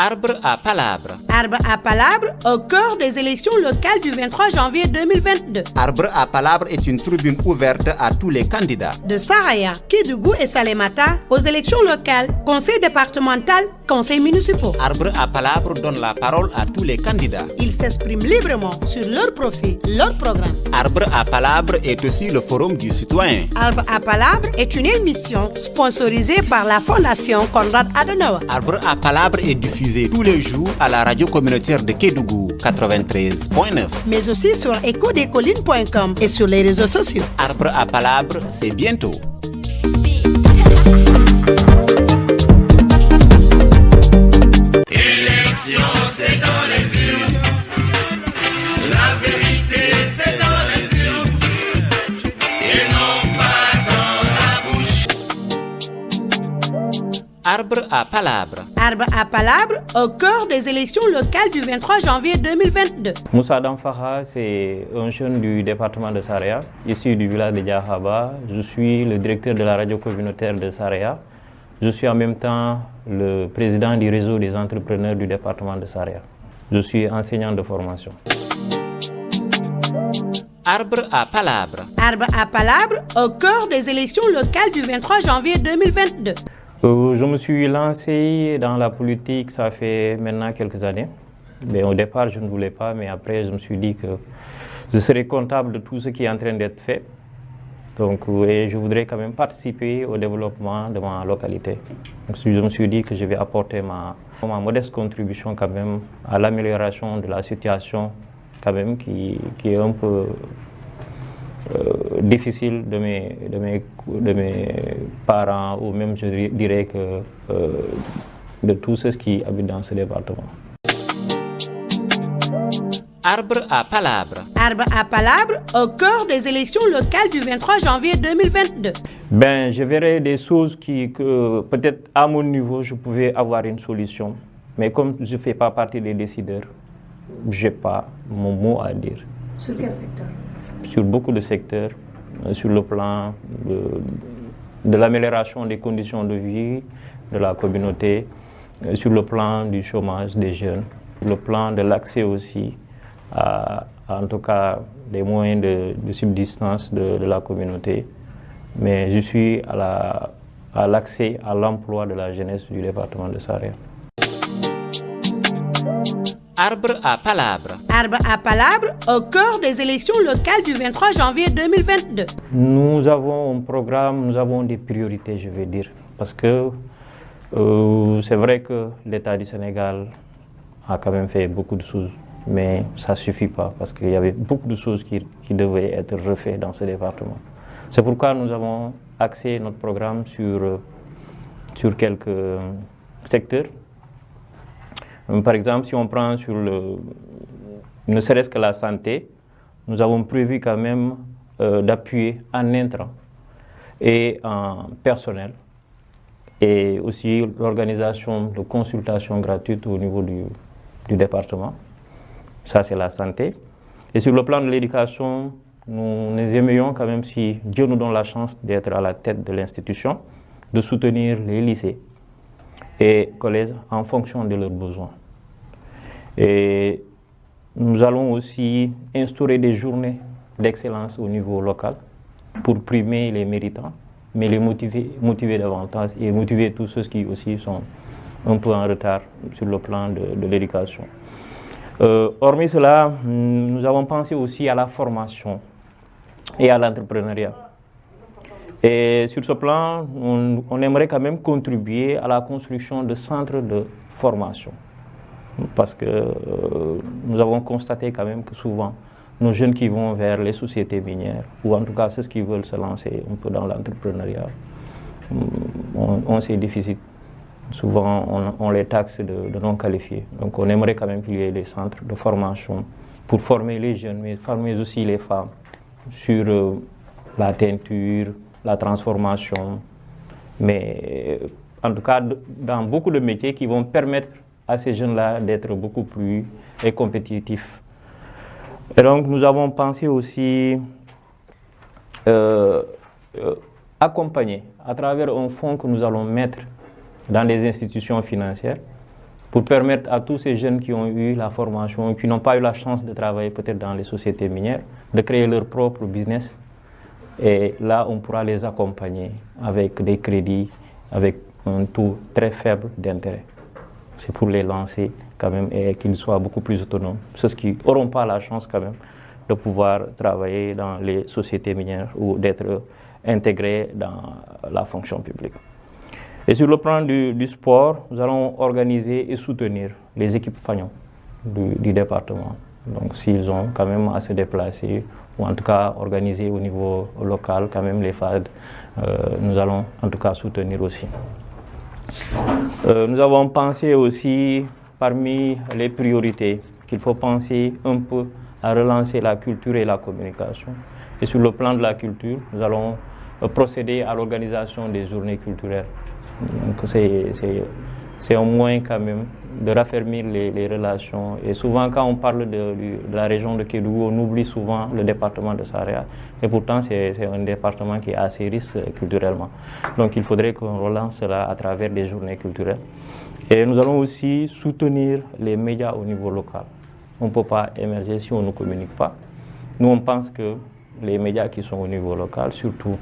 Arbre à palabre. Arbre à palabre au cœur des élections locales du 23 janvier 2022. Arbre à palabre est une tribune ouverte à tous les candidats. De Saraya, Kédougou et Salémata aux élections locales, conseil départemental, conseils municipaux. Arbre à palabre donne la parole à tous les candidats. Ils s'expriment librement sur leur profil, leur programme. Arbre à palabre est aussi le forum du citoyen. Arbre à palabre est une émission sponsorisée par la Fondation Konrad Adenauer. Arbre à palabre est diffusé tous les jours à la radio communautaire de Kédougou 93.9. Mais aussi sur ecodecolline.com et sur les réseaux sociaux. Arbre à palabre, c'est bientôt. Élection, c'est dans les urnes. La vérité, c'est dans les urnes. Et non pas dans la bouche. Arbre à palabre. Arbre à palabre au cœur des élections locales du 23 janvier 2022. Moussa Damfara, c'est un jeune du département de Saraya, issu du village de Diahaba. Je suis le directeur de la radio communautaire de Saraya. Je suis en même temps le président du réseau des entrepreneurs du département de Saraya. Je suis enseignant de formation. Arbre à palabre. Arbre à palabre au cœur des élections locales du 23 janvier 2022. Je me suis lancé dans la politique, ça fait maintenant quelques années. Mais au départ, je ne voulais pas, mais après, je me suis dit que je serais comptable de tout ce qui est en train d'être fait. Donc, et je voudrais quand même participer au développement de ma localité. Donc, je me suis dit que je vais apporter ma modeste contribution quand même à l'amélioration de la situation quand même qui est un peu difficile de mes parents ou même je dirais que de tous ceux qui habitent dans ce département. Arbre à palabre. Arbre à palabre au cœur des élections locales du 23 janvier 2022. Je verrai des choses que peut-être à mon niveau je pouvais avoir une solution. Mais comme je ne fais pas partie des décideurs, je n'ai pas mon mot à dire. Sur quel secteur? Sur beaucoup de secteurs, sur le plan de l'amélioration des conditions de vie de la communauté, sur le plan du chômage des jeunes, sur le plan de l'accès aussi en tout cas des moyens de subsistance de la communauté. Mais je suis à l'accès à l'emploi de la jeunesse du département de Saraya. Arbre à palabre. Arbre à palabre au cœur des élections locales du 23 janvier 2022. Nous avons un programme, nous avons des priorités, je vais dire. Parce que c'est vrai que l'État du Sénégal a quand même fait beaucoup de choses. Mais ça ne suffit pas parce qu'il y avait beaucoup de choses qui devaient être refaites dans ce département. C'est pourquoi nous avons axé notre programme sur quelques secteurs. Par exemple, si on prend sur ne serait-ce que la santé, nous avons prévu quand même d'appuyer en intrants et en personnel et aussi l'organisation de consultations gratuites au niveau du département. Ça, c'est la santé. Et sur le plan de l'éducation, nous aimerions quand même, si Dieu nous donne la chance d'être à la tête de l'institution, de soutenir les lycées et collèges en fonction de leurs besoins. Et nous allons aussi instaurer des journées d'excellence au niveau local pour primer les méritants, mais les motiver davantage et motiver tous ceux qui aussi sont un peu en retard sur le plan de l'éducation. Hormis cela, nous avons pensé aussi à la formation et à l'entrepreneuriat. Et sur ce plan, on aimerait quand même contribuer à la construction de centres de formation. Parce que nous avons constaté quand même que souvent, nos jeunes qui vont vers les sociétés minières, ou en tout cas ceux qui veulent se lancer un peu dans l'entrepreneuriat, ont ces déficits. Souvent, on les taxe de non qualifiés. Donc, on aimerait quand même qu'il y ait des centres de formation pour former les jeunes, mais former aussi les femmes sur la teinture, la transformation. Mais en tout cas, dans beaucoup de métiers qui vont permettre à ces jeunes-là d'être beaucoup plus compétitifs. Et donc, nous avons pensé aussi accompagner à travers un fonds que nous allons mettre dans les institutions financières pour permettre à tous ces jeunes qui ont eu la formation, qui n'ont pas eu la chance de travailler peut-être dans les sociétés minières, de créer leur propre business. Et là, on pourra les accompagner avec des crédits, avec un taux très faible d'intérêt. C'est pour les lancer quand même et qu'ils soient beaucoup plus autonomes. Ceux qui n'auront pas la chance quand même de pouvoir travailler dans les sociétés minières ou d'être intégrés dans la fonction publique. Et sur le plan du sport, nous allons organiser et soutenir les équipes fanions du département. Donc s'ils ont quand même à se déplacer, ou en tout cas organiser au niveau local quand même les FAD, nous allons en tout cas soutenir aussi. Nous avons pensé aussi, parmi les priorités, qu'il faut penser un peu à relancer la culture et la communication. Et sur le plan de la culture, nous allons procéder à l'organisation des journées culturelles. Donc c'est un moyen quand même de raffermir les relations. Et souvent quand on parle de la région de Kédougou, on oublie souvent le département de Saraya. Et pourtant c'est un département qui est assez riche culturellement. Donc il faudrait qu'on relance cela à travers des journées culturelles. Et nous allons aussi soutenir les médias au niveau local. On ne peut pas émerger si on ne communique pas. Nous on pense que les médias qui sont au niveau local, surtout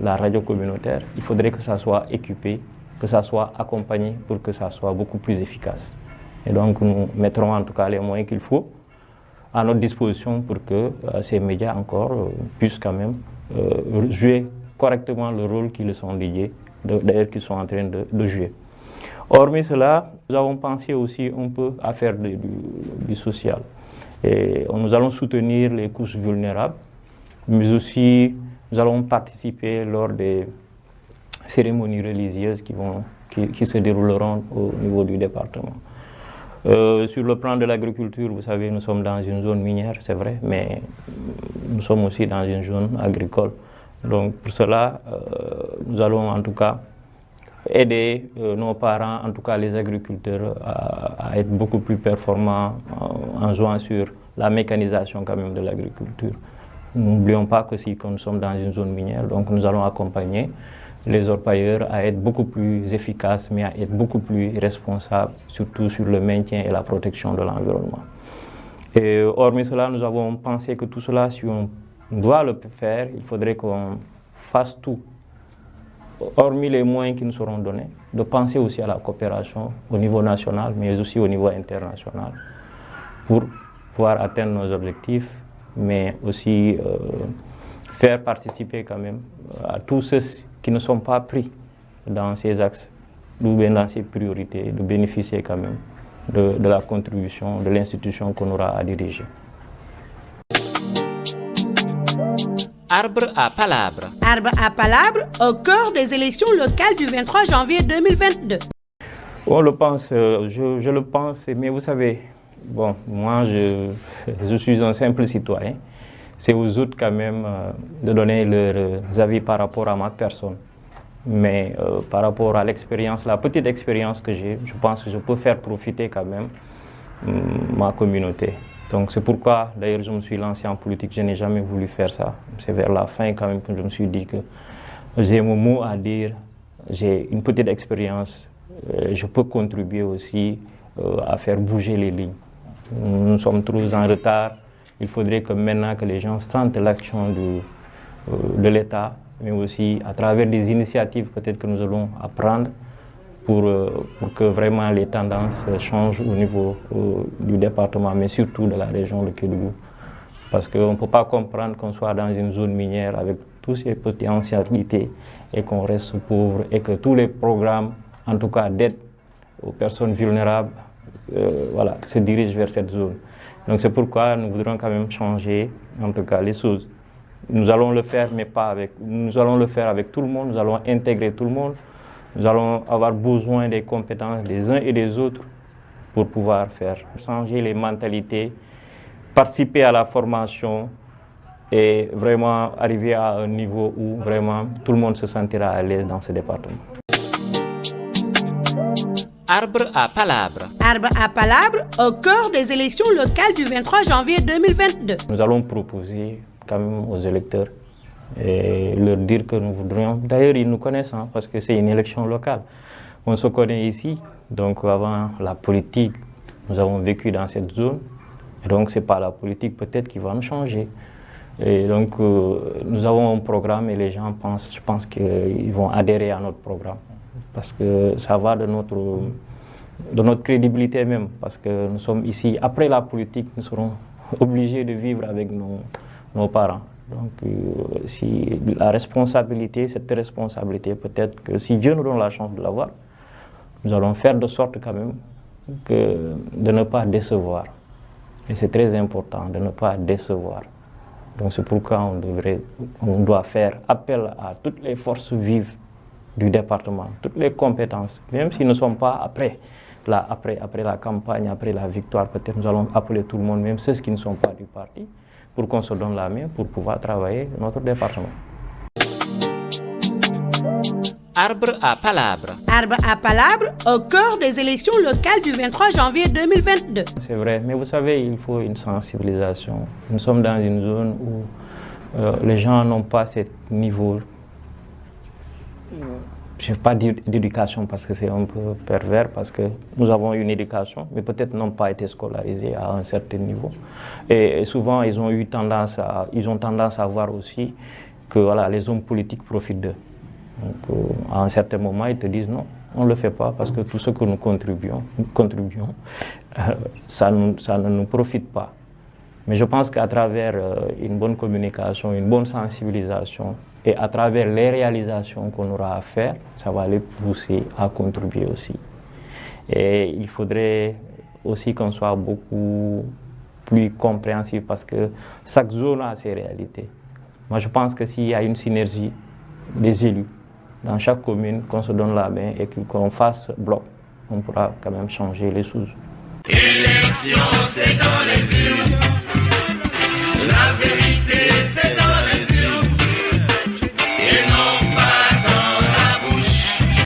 la radio communautaire, il faudrait que ça soit équipé, que ça soit accompagné pour que ça soit beaucoup plus efficace. Et donc nous mettrons en tout cas les moyens qu'il faut à notre disposition pour que ces médias encore puissent quand même jouer correctement le rôle qui leur sont dédiés, d'ailleurs qu'ils sont en train de jouer. Hormis cela, nous avons pensé aussi un peu à faire du social. Et nous allons soutenir les couches vulnérables, mais aussi nous allons participer lors des cérémonies religieuses qui se dérouleront au niveau du département. Sur le plan de l'agriculture, vous savez, nous sommes dans une zone minière, c'est vrai, mais nous sommes aussi dans une zone agricole. Donc pour cela, nous allons en tout cas aider nos parents, en tout cas les agriculteurs, à être beaucoup plus performants en jouant sur la mécanisation quand même de l'agriculture. N'oublions pas que si nous sommes dans une zone minière, donc nous allons accompagner les orpailleurs à être beaucoup plus efficaces, mais à être beaucoup plus responsables, surtout sur le maintien et la protection de l'environnement. Et hormis cela, nous avons pensé que tout cela, si on doit le faire, il faudrait qu'on fasse tout, hormis les moyens qui nous seront donnés, de penser aussi à la coopération au niveau national, mais aussi au niveau international, pour pouvoir atteindre nos objectifs, mais aussi faire participer quand même à tous ceux qui ne sont pas pris dans ces axes, ou bien dans ces priorités, de bénéficier quand même de la contribution de l'institution qu'on aura à diriger. Arbre à palabre. Arbre à palabre au cœur des élections locales du 23 janvier 2022. On le pense, je le pense, mais vous savez, bon, moi je suis un simple citoyen. C'est aux autres quand même de donner leurs avis par rapport à ma personne. Mais par rapport à l'expérience, la petite expérience que j'ai, je pense que je peux faire profiter quand même ma communauté. Donc c'est pourquoi d'ailleurs je me suis lancé en politique, je n'ai jamais voulu faire ça. C'est vers la fin quand même que je me suis dit que j'ai mon mot à dire, j'ai une petite expérience, je peux contribuer aussi à faire bouger les lignes. Nous sommes trop en retard. Il faudrait que maintenant que les gens sentent l'action de l'État, mais aussi à travers des initiatives peut-être que nous allons apprendre pour que vraiment les tendances changent au niveau du département, mais surtout de la région de Kédougou. Parce qu'on ne peut pas comprendre qu'on soit dans une zone minière avec toutes ces potentialités et qu'on reste pauvre et que tous les programmes, en tout cas d'aide aux personnes vulnérables, voilà, se dirigent vers cette zone. Donc c'est pourquoi nous voudrons quand même changer, en tout cas, les choses. Nous allons le faire, mais pas avec. Nous allons le faire avec tout le monde. Nous allons intégrer tout le monde. Nous allons avoir besoin des compétences des uns et des autres pour pouvoir faire changer les mentalités, participer à la formation et vraiment arriver à un niveau où vraiment tout le monde se sentira à l'aise dans ce département. Arbre à palabre. Arbre à palabre au cœur des élections locales du 23 janvier 2022. Nous allons proposer quand même aux électeurs et leur dire que nous voudrions, d'ailleurs ils nous connaissent parce que c'est une élection locale, On se connaît ici, donc avant la politique, nous avons vécu dans cette zone. Et donc c'est pas la politique peut-être qui va nous changer. Et donc nous avons un programme et les gens je pense qu'ils vont adhérer à notre programme. Parce que ça va de notre crédibilité même. Parce que nous sommes ici, après la politique, nous serons obligés de vivre avec nos parents. Donc si cette responsabilité, peut-être que si Dieu nous donne la chance de l'avoir, nous allons faire de sorte quand même de ne pas décevoir. Et c'est très important de ne pas décevoir. Donc c'est pourquoi on doit faire appel à toutes les forces vives du département, toutes les compétences. Même si nous ne sommes pas après la campagne, après la victoire, peut-être nous allons appeler tout le monde, même ceux qui ne sont pas du parti, pour qu'on se donne la main pour pouvoir travailler notre département. Arbre à palabre. Arbre à palabre au cœur des élections locales du 23 janvier 2022. C'est vrai, mais vous savez, il faut une sensibilisation. Nous sommes dans une zone où les gens n'ont pas ce niveau, je ne vais pas dire d'éducation parce que c'est un peu pervers, parce que nous avons une éducation, mais peut-être n'ont pas été scolarisés à un certain niveau. Et souvent, ils ont tendance à voir aussi que voilà, les hommes politiques profitent d'eux. Donc, à un certain moment, ils te disent non, on ne le fait pas parce que tout ce que nous contribuons ça ne nous profite pas. Mais je pense qu'à travers une bonne communication, une bonne sensibilisation et à travers les réalisations qu'on aura à faire, ça va les pousser à contribuer aussi. Et il faudrait aussi qu'on soit beaucoup plus compréhensif parce que chaque zone a ses réalités. Moi, je pense que s'il y a une synergie des élus dans chaque commune, qu'on se donne la main et qu'on fasse bloc, on pourra quand même changer les choses. Élection, c'est dans les urnes. La